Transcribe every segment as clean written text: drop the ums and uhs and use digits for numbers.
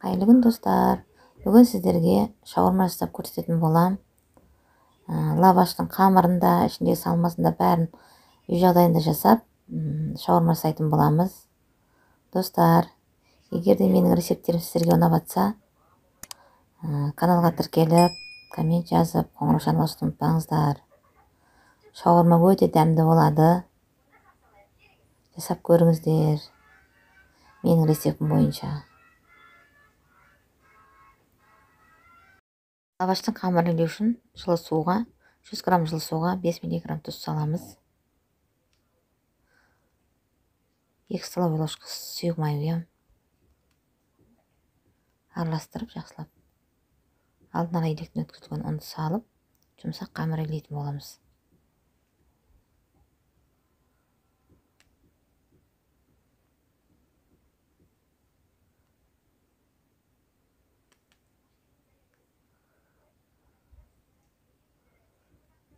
Қайырлы күн достар. Бүгін сіздерге шаурма жасап көрсететін болам. Лаваштың қамырында, ішіндегі салмасында бәрін үй жағдайында жасап, шаурма жасайтын боламыз. Достар, егер де менің рецепттерім сіздерге ұнап жатса, каналға тіркеліп, коммент жазып, қоңырау шалуды ұмытпаңыздар. Шаурма өте дәмді болады. Жасап көріңіздер. Менің рецептім бойынша. Лаваштың қамырын илеу үшін жылы суға 100 грамм жылы суға 5 мг тұз саламыз. 2 столовый ложка сұйық май құямын. Араластырып жақсылап. Алдын ала електен өткізілген ұнды салып, жұмсақ қамыр илейтін боламыз.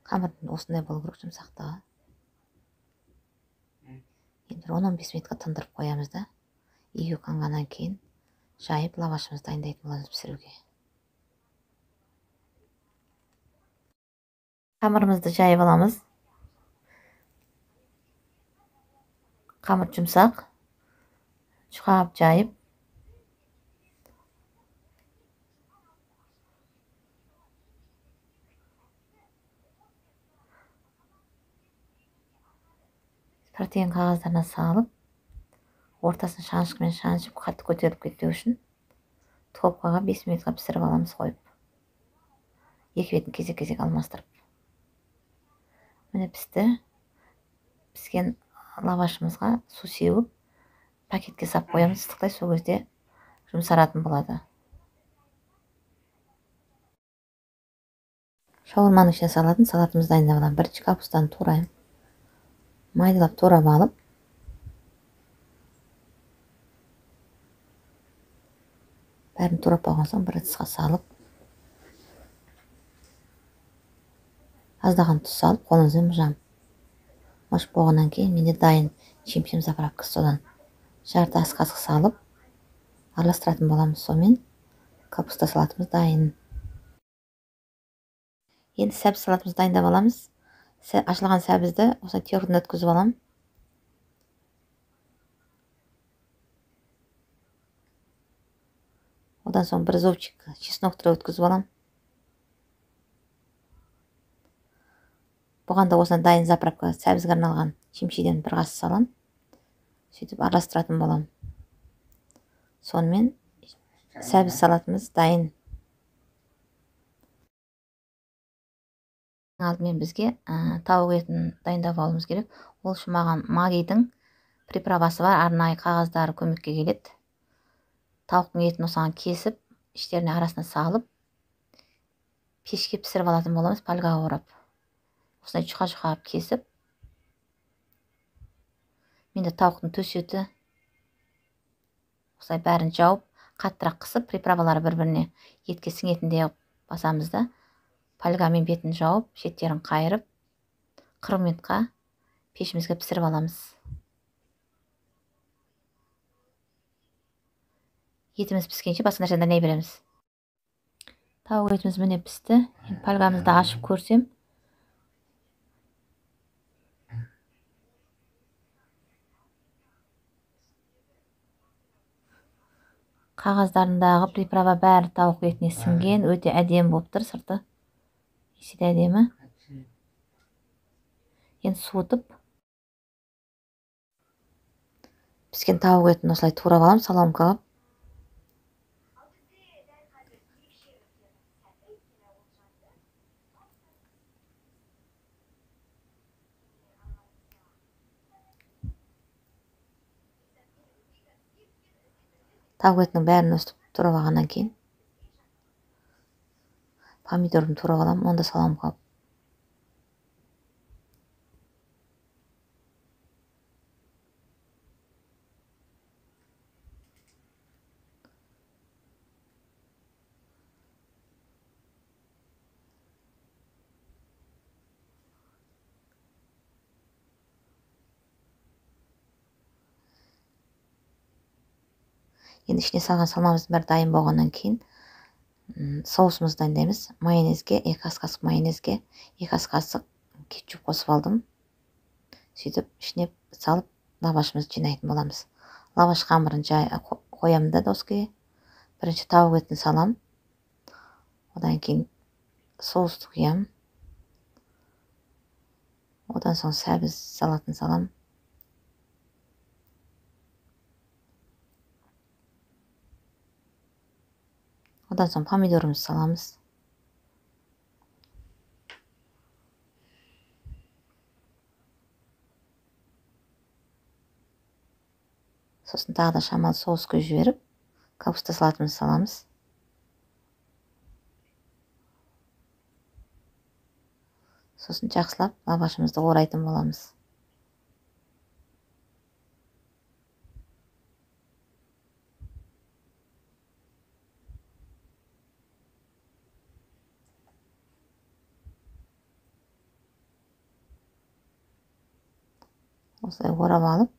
Қамырдың осындай болу керек, жұмсақтығы. Енді 10-15 минутқа тындырып қоямыз да, егеу қанғаннан кейін жайып лавашымызды дайындайтын боламыз пісіруге. Қамырымызды жайып аламыз. Қамыр жұмсақ, жұқап жайып. Протеин қағаздарына салып, ортасын шанышқымен шанышып, қатты көтеріліп кетпеу үшін топкаға 5 минутқа пісіріп аламыз қойып. Екі бетін кезек-кезек алмастырып. Міне пісті. Піскен лавашымызға су сеуіп, пакетке сап қоямыз, ыстықтай, сол кезде жұмсаратын болады. Шаурманың ішіне салатын салатымызды дайындап аламын. Бірінші капустаны тураймын. Майдалап турап алып, бәрін турап болған соң бір ыдысқа салып, аздаған тұз салып, қолыңызбен мұжам. Мұжып болғаннан кейін менде дайын чим-чим заправкасы, содан жарты ас қасық салып, араластыратын боламыз. Сонымен капуста салатымыз дайын. Енді сәбіз салатымызды дайындап аламыз. Ашылған сәбізді осылай теруден өткізіп аламын. Одан соң бір зубчик чеснокты өткізіп аламын. Бұған да осыны дайын заправка сәбізге арналған чимчиден бір қасық саламын. Сөйтіп араластыратын боламын. Сонымен сәбіз салатымыз дайын. Алдымен бізге тауық етін дайындап алуымыз керек. Ол үшін маған Магидің приправасы бар, арнайы қағаздары көмекке келеді. Тауықтың етін осыған кесіп, іштеріне арасына салып, пешке пісіріп алатын боламыз, пальгаға орап. Осындай жұқа-жұқа кесіп, менде тауықтың төс еті, осылай бәрін жауып, қаттырақ қысып, приправалары бір-біріне етке сіңетіндей басамыз да, пальгамен бетін жауып, шеттерін қайырып, 40 минутқа пешімізге пісіріп аламыз. Етіміз піскенше басқа нәрсені дайындай береміз. Тауық етіміз міне пісті. Енді пальгамызды ашып көрсем, қағаздарындағы приправа бәрі тауық етіне сіңген, өте әдемі болып тұр, сырты. Есі де әдемі. Енді суытып, піскен тауық етін осылай турап аламын, соломкалап. Тауық етінің бәрін өстіп турап алғаннан кейін помидорын турап аламын, онда соломкалап. Енді ішіне салған салмамыздың бәрі дайын болғаннан кейін соусымызды дайындаймыз. Майонезге 2 ас қасық майонезге 2 ас қасық кетчуп қосып алдым. Сөйтіп ішіне салып лавашымызды жинайтын боламыз. Лаваш қамырын қоямын да доскеге. Бірінші тауық етін салам. Одан кейін соусты құям. Одан соң сәбіз салатын салам. Одан соң помидорымызды саламыз. Сосын тағы да шамалы соус құйып жіберіп, капуста салатымызды саламыз. Сосын жақсылап лавашымызды орайтын боламыз. Осылай орап алып,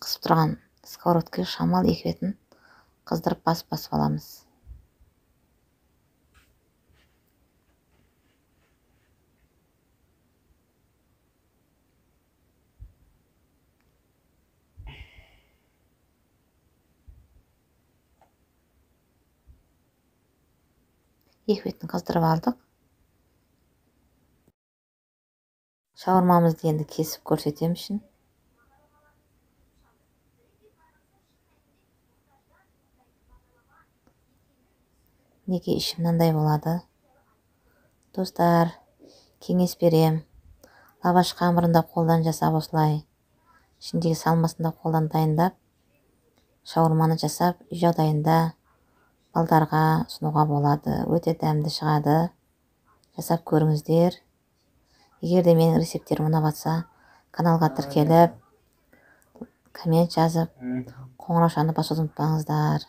қысып тұрған сковородкаға шамал 2 бетін қыздырып басып аламыз. Екі бетін қыздырып алдық. Шаурмамызды енді кесіп көрсетем үшін. Неге ішім мынандай болады. Достар, кеңес берем. Лаваш қамырында қолдан жасап осылай. Ішіндегі салмасында қолдан дайындап, шаурманы жасап, үй жағдайында балдарға ұсынуға болады. Өте дәмді шығады. Жасап көріңіздер. Егер де менің рецепттерім ұнап жатса, каналға тіркеліп, коммент жазып, қоңыраушаны басуды ұмытпаңыздар.